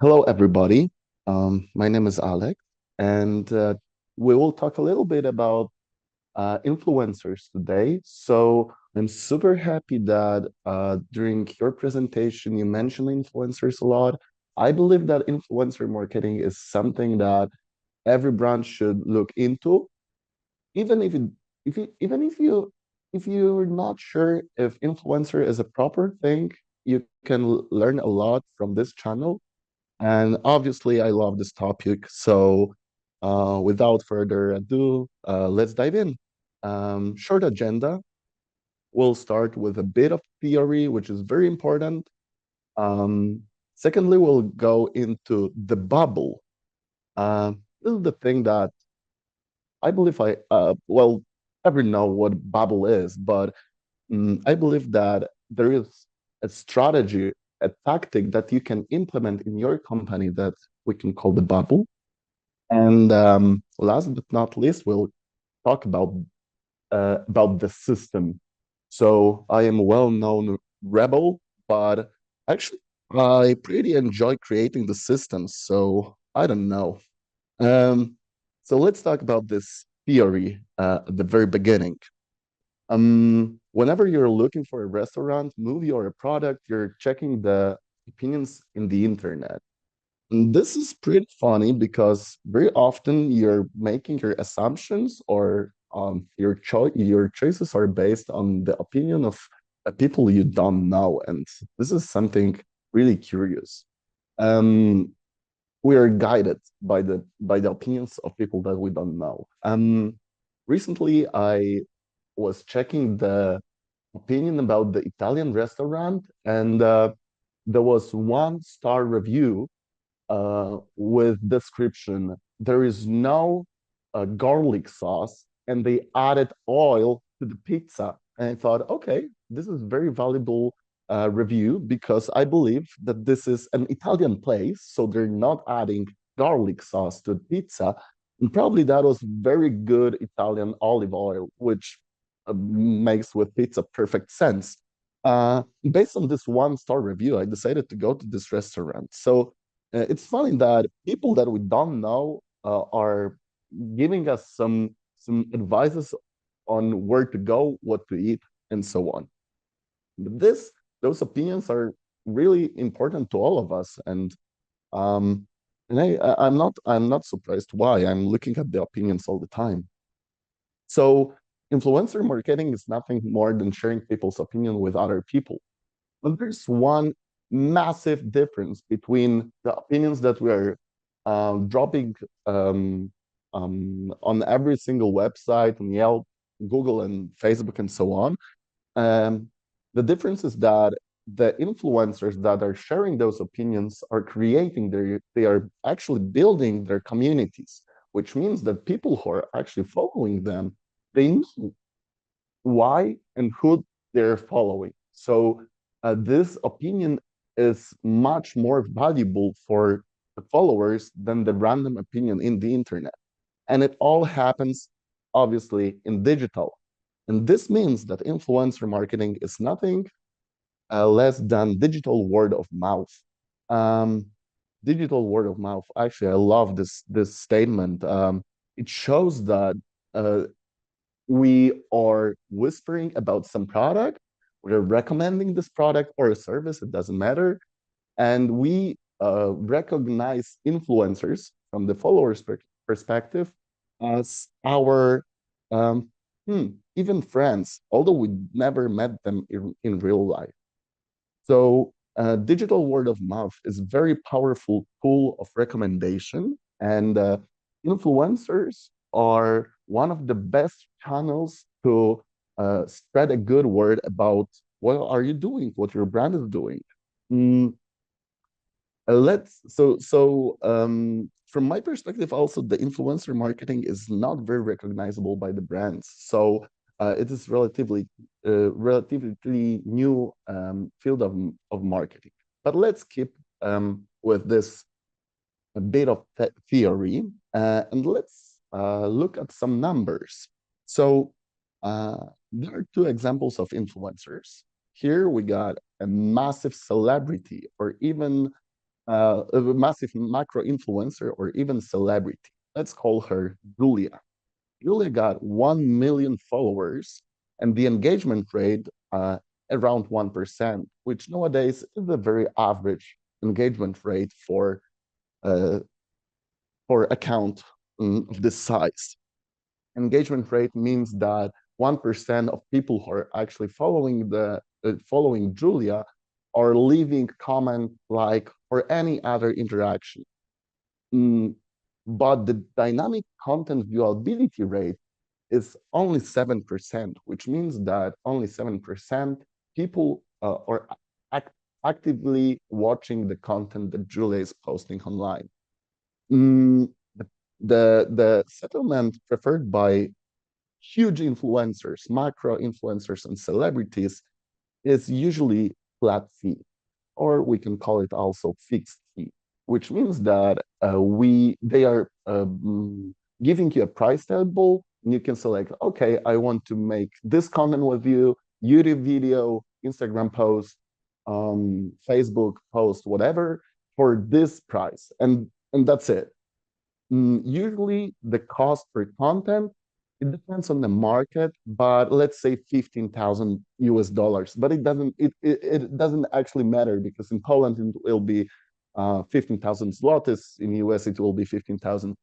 Hello, everybody. My name is Alex, and we will talk a little bit about influencers today. So I'm super happy that during your presentation you mentioned influencers a lot. I believe that influencer marketing is something that every brand should look into, even if you're not sure if influencer is a proper thing. You can learn a lot from this channel, and obviously, I love this topic. So, without further ado, let's dive in. Short agenda. We'll start with a bit of theory, which is very important. Um, Secondly, we'll go into the bubble. This is the thing that I believe ever know what bubble is, but I believe that there is a strategy, a tactic that you can implement in your company that we can call the bubble. And last but not least, we'll talk about the system. So I am a well-known rebel, but actually I pretty enjoy creating the systems. So I don't know. Um, so let's talk about this theory at the very beginning. Whenever you're looking for a restaurant, movie, or a product, you're checking the opinions in the internet. And this is pretty funny because very often you're making your assumptions or your choices are based on the opinion of people you don't know, and this is something really curious. Um, we are guided by the opinions of people that we don't know. Recently, I was checking the opinion about the Italian restaurant, and there was one star review with description. There is no garlic sauce, and they added oil to the pizza. And I thought, okay, this is very valuable review because I believe that this is an Italian place, so they're not adding garlic sauce to the pizza. And probably that was very good Italian olive oil, which makes with pizza perfect sense. Based on this one star review, I decided to go to this restaurant. So it's funny that people that we don't know are giving us some advices on where to go, what to eat, and so on. But those opinions are really important to all of us, um, and I'm not surprised why. I'm looking at the opinions all the time. So influencer marketing is nothing more than sharing people's opinion with other people. But there's one massive difference between the opinions that we are dropping on every single website, on Yelp, Google, and Facebook, and so on. Um, the difference is that the influencers that are sharing those opinions are they are actually building their communities, which means that people who are actually following them, they know why and who they're following. So this opinion is much more valuable for the followers than the random opinion in the internet. And it all happens obviously in digital. And this means that influencer marketing is nothing less than digital word of mouth. Um, Digital word of mouth. Actually, I love this statement. It shows that uh, we are whispering about some product, we're recommending this product or a service, it doesn't matter. And we recognize influencers from the followers perspective as our um, even friends, although we never met them in real life. So digital word of mouth is a very powerful tool of recommendation, and influencers are one of the best channels to spread a good word about what are you doing, what your brand is doing. Mm, from my perspective, also the influencer marketing is not very recognizable by the brands. So it is relatively new field of marketing. But let's keep with this a bit of theory, and let's look at some numbers. So there are two examples of influencers. Here we got a massive celebrity or even a massive macro influencer or even celebrity. Let's call her Julia. Julia got 1 million followers and the engagement rate around 1%, which nowadays is a very average engagement rate uh, for account of this size. Engagement rate means that 1% of people who are actually following Julia are leaving comment like or any other interaction. Mm, but the dynamic content viewability rate is only 7%, which means that only 7% people are act actively watching the content that Julia is posting online. Mm, the, the settlement preferred by huge influencers, macro influencers, and celebrities is usually flat fee, or we can call it also fixed fee, which means that they are giving you a price table, and you can select, okay, I want to make this content with you, YouTube video, Instagram post, Facebook post, whatever, for this price, and that's it. Usually the cost per content, it depends on the market, but let's say 15,000 US dollars. But it doesn't actually matter because in Poland it will be 15,000 zlotys. In US it will be 15,000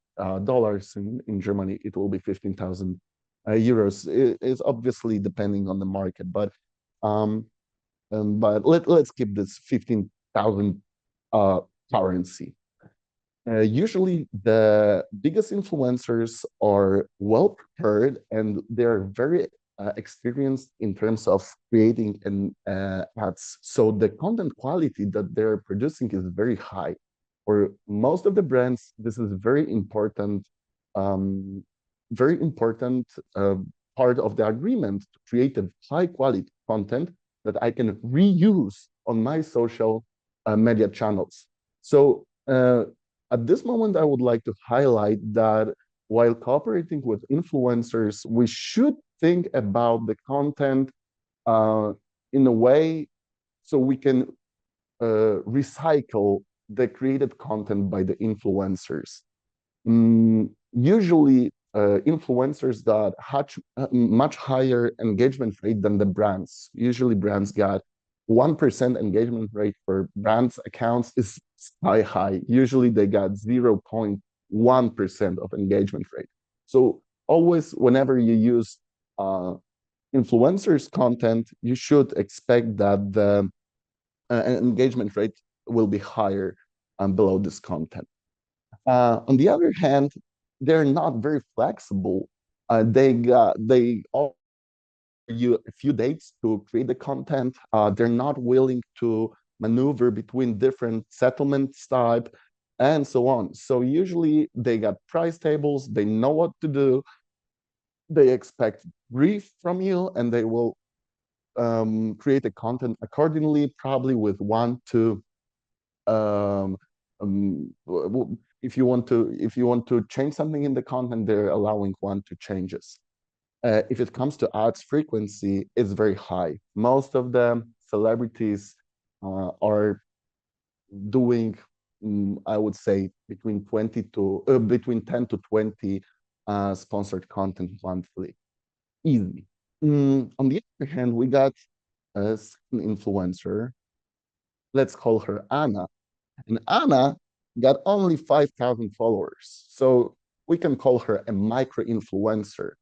dollars. In Germany it will be 15,000 euros. It's obviously depending on the market, um, but let's keep this 15,000 uh, currency. Usually, the biggest influencers are well prepared and they're very experienced in terms of creating ads. So the content quality that they're producing is very high. For most of the brands, this is um, very important part of the agreement to create a high quality content that I can reuse on my social media channels. So at this moment, I would like to highlight that while cooperating with influencers, we should think about the content uh, in a way so we can recycle the created content by the influencers. Usually, influencers got much higher engagement rate than the brands. Usually, brands got 1% engagement rate for brands accounts is sky high. Usually, they got 0.1% of engagement rate. So always, whenever you use uh, influencers content, you should expect that the engagement rate will be higher below this content. On the other hand, they're not very flexible. They offer you a few dates to create the content. They're not willing to maneuver between different settlement type and so on. So usually they got price tables. They know what to do. They expect brief from you, and they will create the content accordingly, probably with one to um, if you want to change something in the content, they're allowing one to changes. If it comes to ads frequency, it's very high. Most of the celebrities are doing, I would say, between 10 to 20 sponsored content monthly, easy. On the other hand, we got a second influencer. Let's call her Anna. And Anna got only 5,000 followers. So we can call her a micro influencer.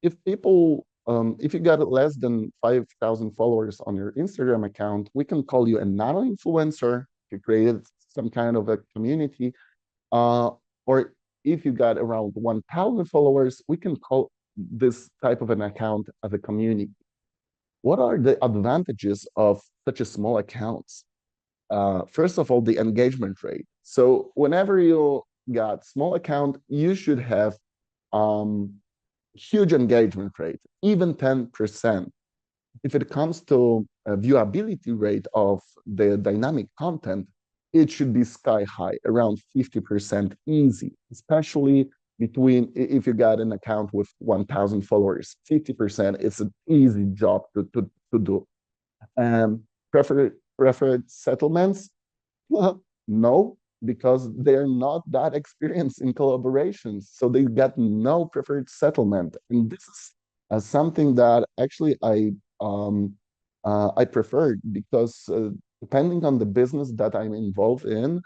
If you got less than 5,000 followers on your Instagram account, we can call you a nano influencer. You created some kind of a community. Or if you got around 1,000 followers, we can call this type of an account as a community. What are the advantages of such a small accounts? First of all, the engagement rate. So whenever you got small account, you should have um, huge engagement rate, even 10%. If it comes to viewability rate of the dynamic content, it should be sky high, around 50% easy, especially if you got an account with 1,000 followers, 50% is an easy job to do. Um, preferred settlements, No, because they're not that experienced in collaborations, so they get no preferred settlement. And this is something that actually I prefer because depending on the business that I'm involved in,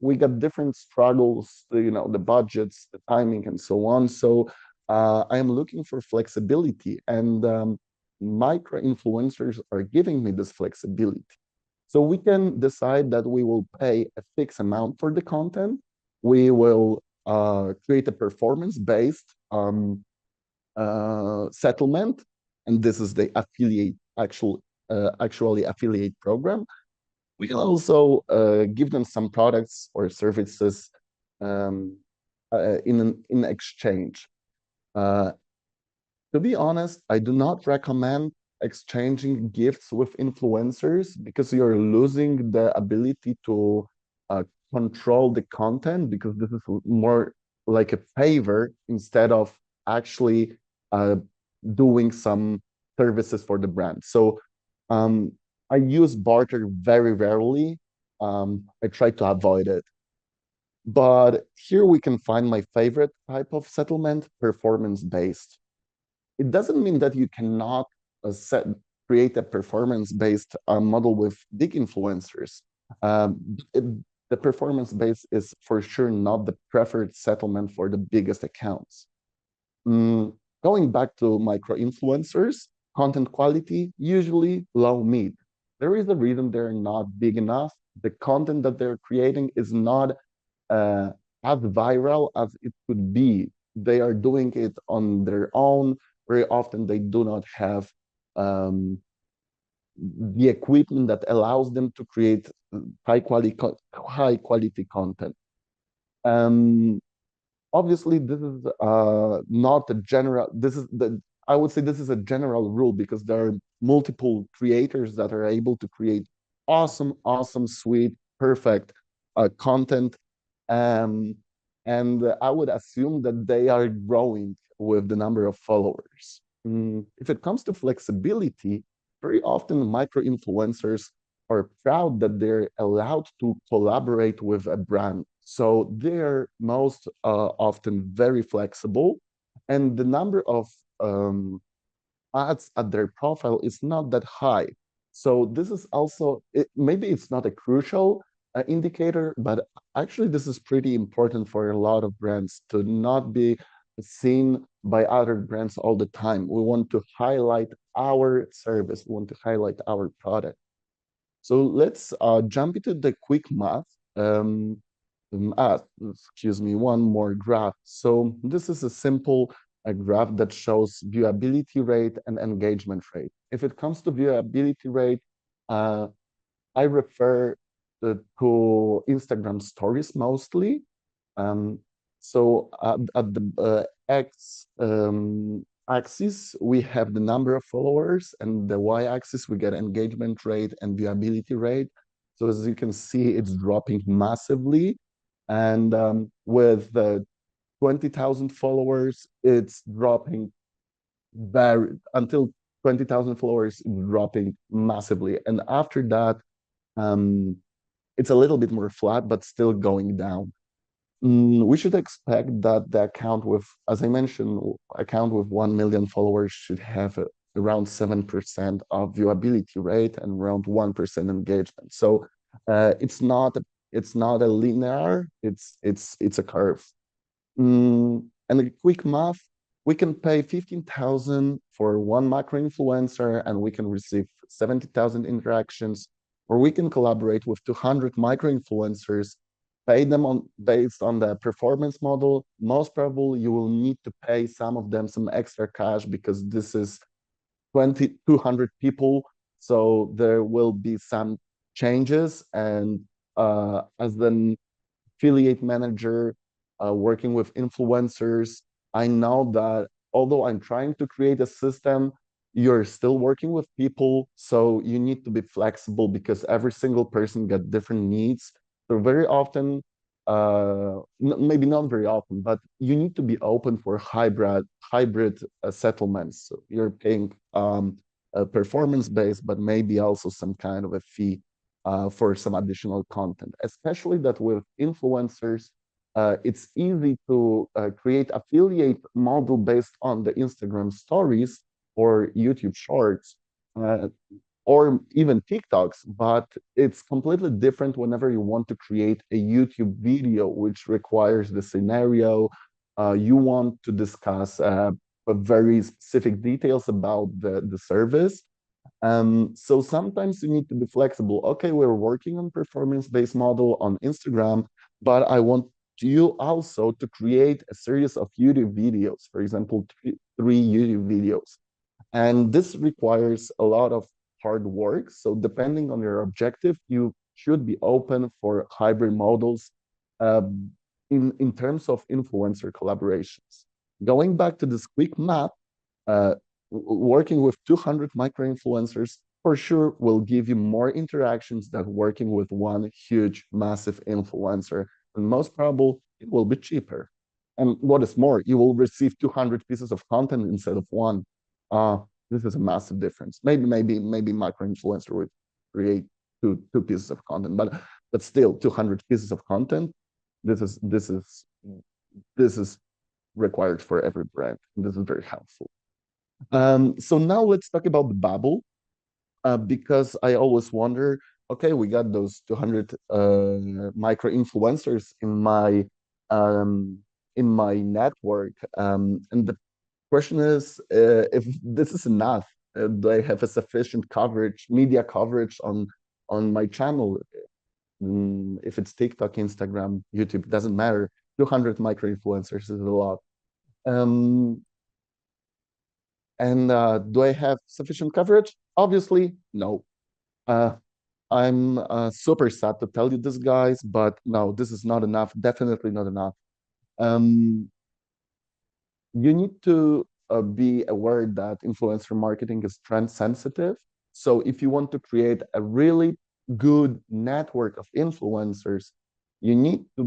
we got different struggles, the budgets, the timing, and so on. So I am looking for flexibility, and micro influencers are giving me this flexibility. So we can decide that we will pay a fixed amount for the content. We will create a performance-based settlement, and this is the actually affiliate program. We can also give them some products or services um, in exchange. Uh, to be honest, I do not recommend exchanging gifts with influencers because you're losing the ability to uh, control the content, because this is more like a favor instead of actually uh, doing some services for the brand. So um, I use barter very rarely. I try to avoid it. But here we can find my favorite type of settlement, performance-based. It doesn't mean that you cannot set create a performance-based model with big influencers. It, the performance base is for sure not the preferred settlement for the biggest accounts. Mm, Going back to micro influencers, content quality usually low mid. There is a reason they're not big enough. The content that they're creating is not uh, as viral as it could be. They are doing it on their own. Very often, they do not have um, the equipment that allows them to create high quality content. Um, Obviously, this is not a general. This is the I would say this is a general rule because there are multiple creators that are able to create awesome, sweet, perfect content. Um, and I would assume that they are growing with the number of followers. If it comes to flexibility, very often micro influencers are proud that they're allowed to collaborate with a brand. So they're most often very flexible, and the number of ads at their profile is not that high. So this is also, maybe it's not a crucial indicator, but actually this is pretty important for a lot of brands to not be seen by other brands all the time. We want to highlight our service. We want to highlight our product. So let's jump into the quick math. Um, Excuse me, one more graph. So this is a simple graph that shows viewability rate and engagement rate. If it comes to viewability rate, uh, I refer to Instagram stories mostly. Um, so at the X axis, we have the number of followers, and the Y axis, we get engagement rate and viewability rate. So as you can see, it's dropping massively. And with the 20,000 followers, it's dropping very until 20,000 followers, dropping massively. And after that, um, it's a little bit more flat, but still going down. We should expect that the account with, as I mentioned, account with 1 million followers should have around 7% of viewability rate and around 1% engagement. So it's not a linear, it's a curve. And a quick math, we can pay 15,000 for one macro influencer and we can receive 70,000 interactions, or we can collaborate with 200 micro influencers, pay them on based on the performance model. Most probably you will need to pay some of them some extra cash because this is 200 people. So there will be some changes. And as the affiliate manager, working with influencers, I know that although I'm trying to create a system, you're still working with people. So you need to be flexible because every single person got different needs. So very often, maybe not very often, but you need to be open for hybrid settlements. So you're paying a performance based, but maybe also some kind of a fee. for some additional content, especially that with influencers, it's easy to create affiliate model based on the Instagram stories or YouTube shorts. Or even TikToks, but it's completely different whenever you want to create a YouTube video, which requires the scenario. You want to discuss very specific details about the service. So sometimes you need to be flexible. Okay, we're working on performance-based model on Instagram, but I want you also to create a series of YouTube videos, for example, three YouTube videos. And this requires a lot of hard work. So depending on your objective, you should be open for hybrid models uh, in terms of influencer collaborations. Going back to this quick map, uh, working with 200 micro influencers for sure will give you more interactions than working with one huge, massive influencer. And most probable, it will be cheaper. And what is more, you will receive 200 pieces of content instead of one. Uh, this is a massive difference. Maybe micro influencer would create two pieces of content, but still 200 pieces of content. This is this is this is required for every brand. This is very helpful. So now let's talk about the bubble, because I always wonder, okay, we got those 200 micro influencers um, in my network, and the question is if this is enough. Do I have a sufficient coverage, media coverage on my channel? If it's TikTok, Instagram, YouTube, doesn't matter. 200 micro influencers is a lot. Um, And do I have sufficient coverage? Obviously, no. Uh, I'm super sad to tell you this, guys, but no, this is not enough. Definitely not enough. Um, you need to be aware that influencer marketing is trend sensitive. So if you want to create a really good network of influencers, you need to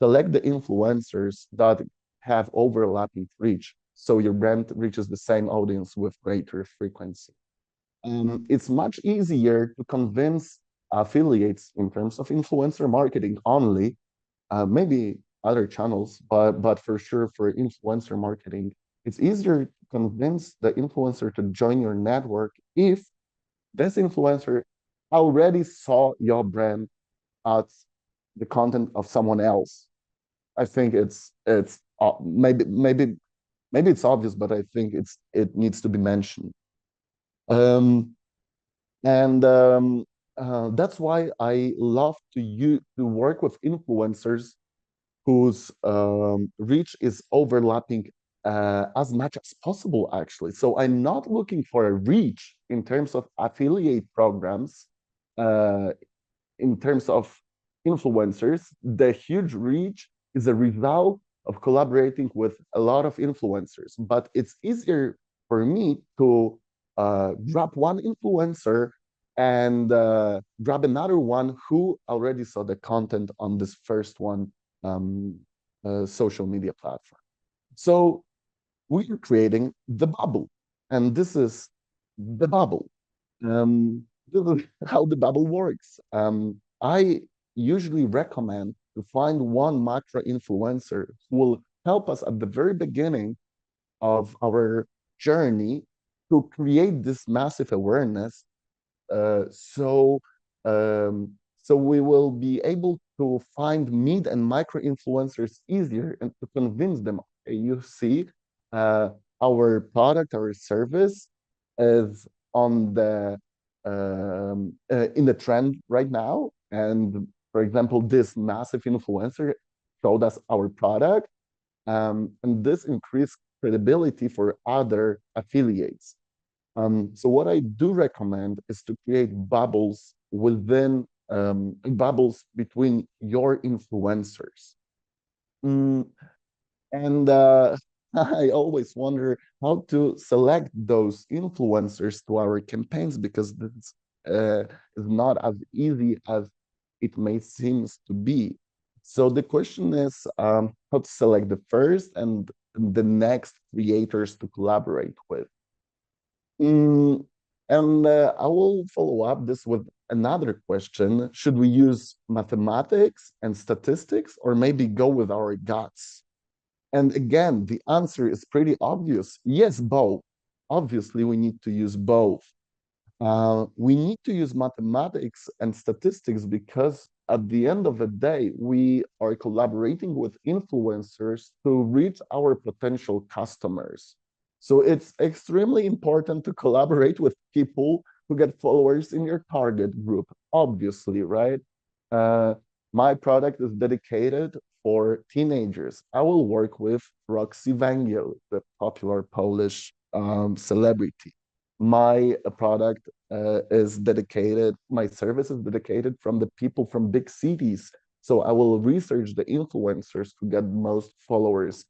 select the influencers that have overlapping reach. So your brand reaches the same audience with greater frequency. It's much easier to convince affiliates in terms of influencer marketing only, maybe other channels, but for sure for influencer marketing, it's easier to convince the influencer to join your network if this influencer already saw your brand as the content of someone else. I think it's maybe it's obvious, but I think it needs to be mentioned. Um, and that's why I love to work with influencers whose reach is overlapping as much as possible, actually. So I'm not looking for a reach in terms of affiliate programs, uh, in terms of influencers. The huge reach is a result of collaborating with a lot of influencers. But it's easier for me to grab one influencer and grab another one who already saw the content on this first one um, social media platform. So we are creating the bubble, and this is the bubble. This is how the bubble works. I usually recommend to find one macro influencer who will help us at the very beginning of our journey to create this massive awareness. So, so we will be able to find mid and micro influencers easier and to convince them, okay, you see, uh, our product, our service is on the in the trend right now. And for example, this massive influencer showed us our product, and this increased credibility for other affiliates. So what I do recommend is to create bubbles within bubbles between your influencers. Mm, and I always wonder how to select those influencers to our campaigns because this is not as easy as it may seem to be. So the question is how to select the first and the next creators to collaborate with. Mm, and I will follow up this with another question. Should we use mathematics and statistics or maybe go with our guts? And again, the answer is pretty obvious. Yes, both. Obviously, we need to use both. We need to use mathematics and statistics because at the end of the day, we are collaborating with influencers to reach our potential customers. So it's extremely important to collaborate with people who get followers in your target group, obviously, right? Uh, my product is dedicated for teenagers. I will work with Roxy Węgiel, the popular Polish celebrity. My product is dedicated, my service is dedicated from the people from big cities. So I will research the influencers who get most followers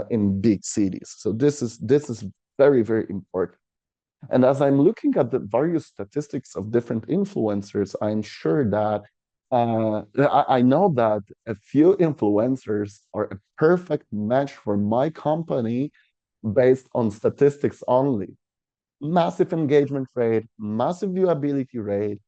in big cities. So this is very, very important. And as I'm looking at the various statistics of different influencers, I'm sure that I know that a few influencers are a perfect match for my company based on statistics only. Massive engagement rate, massive viewability rate,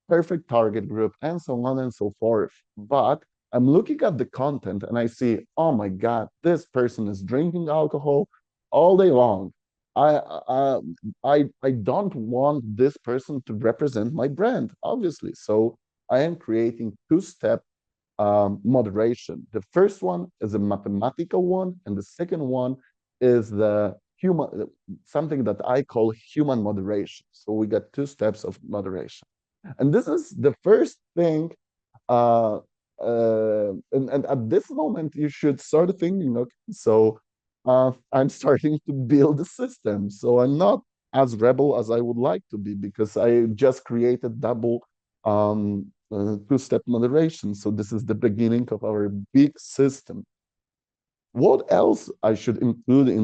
perfect target group, and so on and so forth. But I'm looking at the content and I see, oh my God, this person is drinking alcohol all day long. I don't want this person to represent my brand, obviously. So I am creating two-step moderation. The first one is a mathematical one, and the second one is the human, something that I call human moderation. So we got two steps of moderation. And this is the first thing. Uh, and at this moment, you should start thinking, okay, so I'm starting to build a system. So I'm not as rebel as I would like to be because I just created double two-step moderation. So this is the beginning of our big system. What else I should include in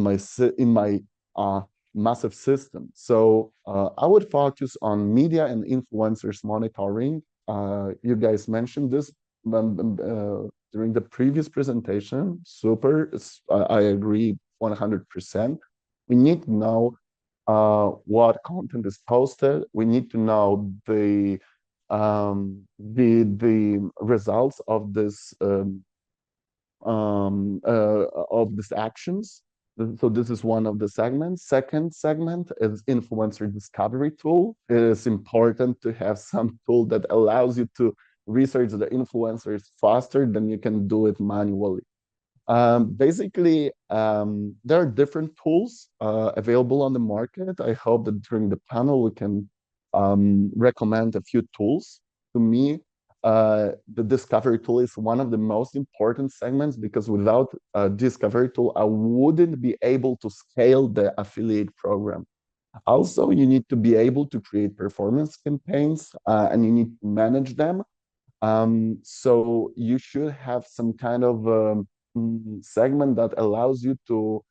my uh, massive system? So I would focus on media and influencers monitoring. You guys mentioned this during the previous presentation. Super, I agree 100%. We need to know what content is posted. We need to know the results of these actions. So this is one of the segments. Second segment is influencer discovery tool. It is important to have some tool that allows you to research the influencers faster than you can do it manually. Basically, there are different tools available on the market. I hope that during the panel we can recommend a few tools. To me, the discovery tool is one of the most important segments because without a discovery tool, I wouldn't be able to scale the affiliate program. Also, you need to be able to create performance campaigns and you need to manage them. So you should have some kind of segment that allows you to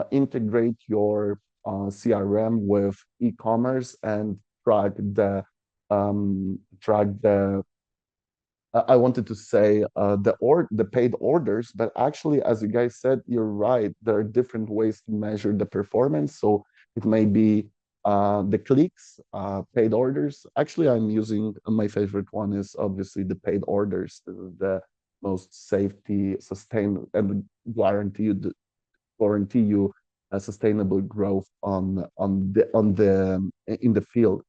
integrate your CRM with e-commerce and track the I wanted to say the paid orders, but actually, as you guys said, you're right. There are different ways to measure the performance. So it may be the clicks, paid orders. Actually, I'm using my favorite one is obviously the paid orders. This is the most safety, sustain, and guarantee you a sustainable growth on the in the field.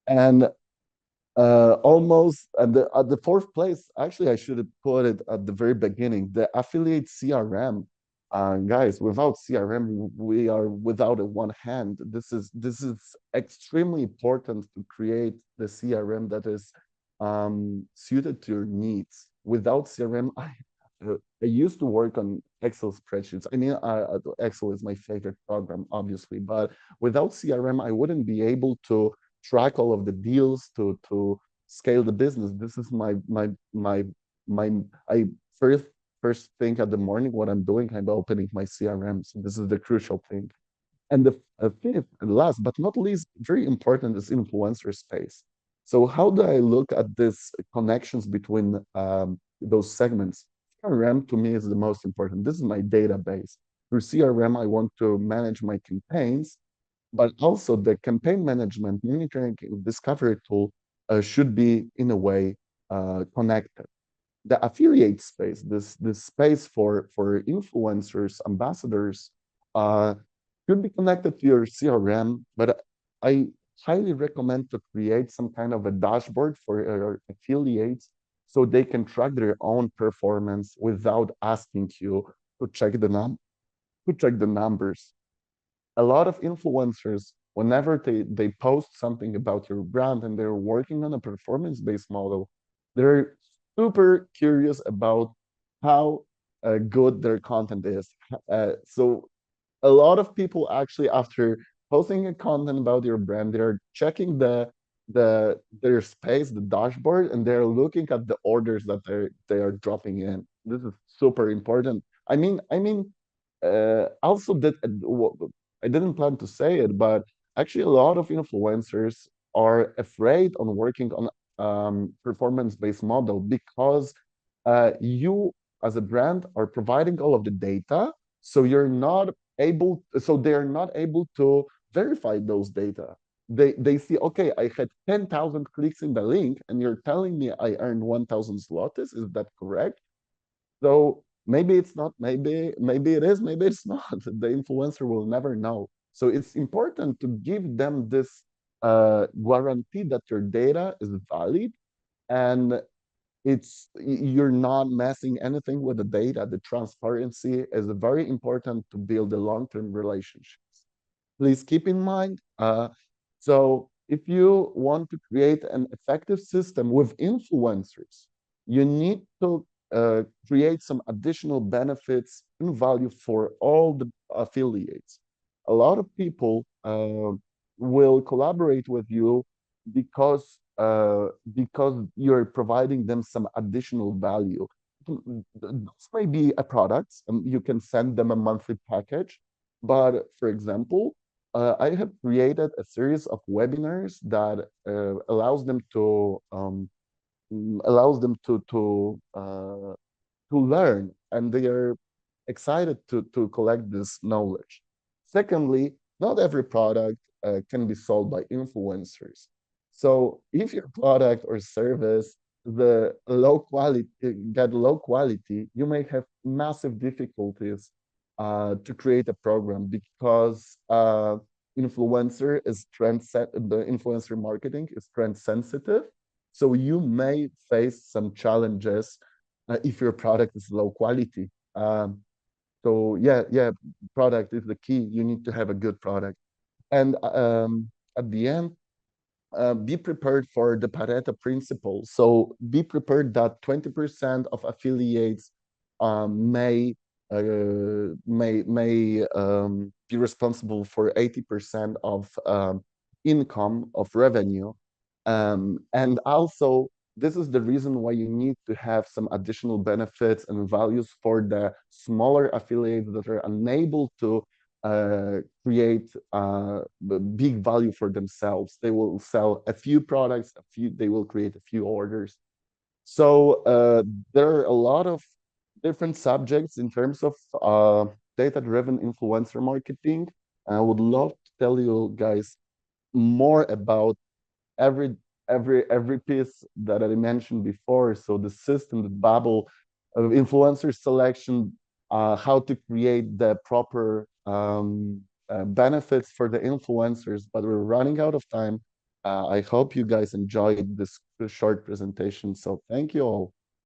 And almost at the fourth place. Actually, I should have put it at the very beginning. The affiliate CRM, guys. Without CRM, we are without a one hand. This is extremely important to create the CRM that is suited to your needs. Without CRM, I used to work on Excel spreadsheets. I mean, Excel is my favorite program, obviously, but without CRM, I wouldn't be able to track all of the deals to scale the business. This is my I first thing at the morning what I'm doing, I'm opening my CRM. So this is the crucial thing. And the fifth and last but not least, very important is influencer space. So how do I look at these connections between those segments? CRM to me is the most important. This is my database. Through CRM, I want to manage my campaigns, but also the campaign management monitoring discovery tool should be in a way connected. The affiliate space, this space for influencers, ambassadors, uh, should be connected to your CRM. But I highly recommend to create some kind of a dashboard for your affiliates so they can track their own performance without asking you to check the numbers. A lot of influencers, whenever they post something about your brand and they're working on a performance-based model, they're super curious about how good their content is. So a lot of people actually, after posting a content about your brand, they're checking their space, the dashboard, and they're looking at the orders that they are dropping in. This is super important. I mean, also that I didn't plan to say it, but actually a lot of influencers are afraid on working on performance-based model because you as a brand are providing all of the data, so they are not able to verify those data. They see, okay, I had 10,000 clicks in the link, and you're telling me I earned 1,000 zlotys. Is that correct? So maybe it's not, maybe it is, maybe it's not. The influencer will never know. So it's important to give them this guarantee that your data is valid and you're not messing anything with the data. The transparency is very important to build a long-term relationships. Please keep in mind. So if you want to create an effective system with influencers, you need to create some additional benefits and value for all the affiliates. A lot of people will collaborate with you because you're providing them some additional value. This may be a product, and you can send them a monthly package. But for example, I have created a series of webinars that allows them to learn, and they are excited to collect this knowledge. Secondly, not every product can be sold by influencers. So if your product or service the low quality get low quality, you may have massive difficulties to create a program because the influencer marketing is trend sensitive. So you may face some challenges if your product is low quality. So yeah, product is the key. You need to have a good product. And at the end, be prepared for the Pareto principle. So be prepared that 20% of affiliates may be responsible for 80% of income of revenue. And also, this is the reason why you need to have some additional benefits and values for the smaller affiliates that are unable to create big value for themselves. They will sell a few products, they will create a few orders. So there are a lot of different subjects in terms of data-driven influencer marketing. I would love to tell you guys more about every every piece that I mentioned before. So the system, the bubble of influencer selection, how to create the proper benefits for the influencers. But we're running out of time. I hope you guys enjoyed this short presentation. So thank you all.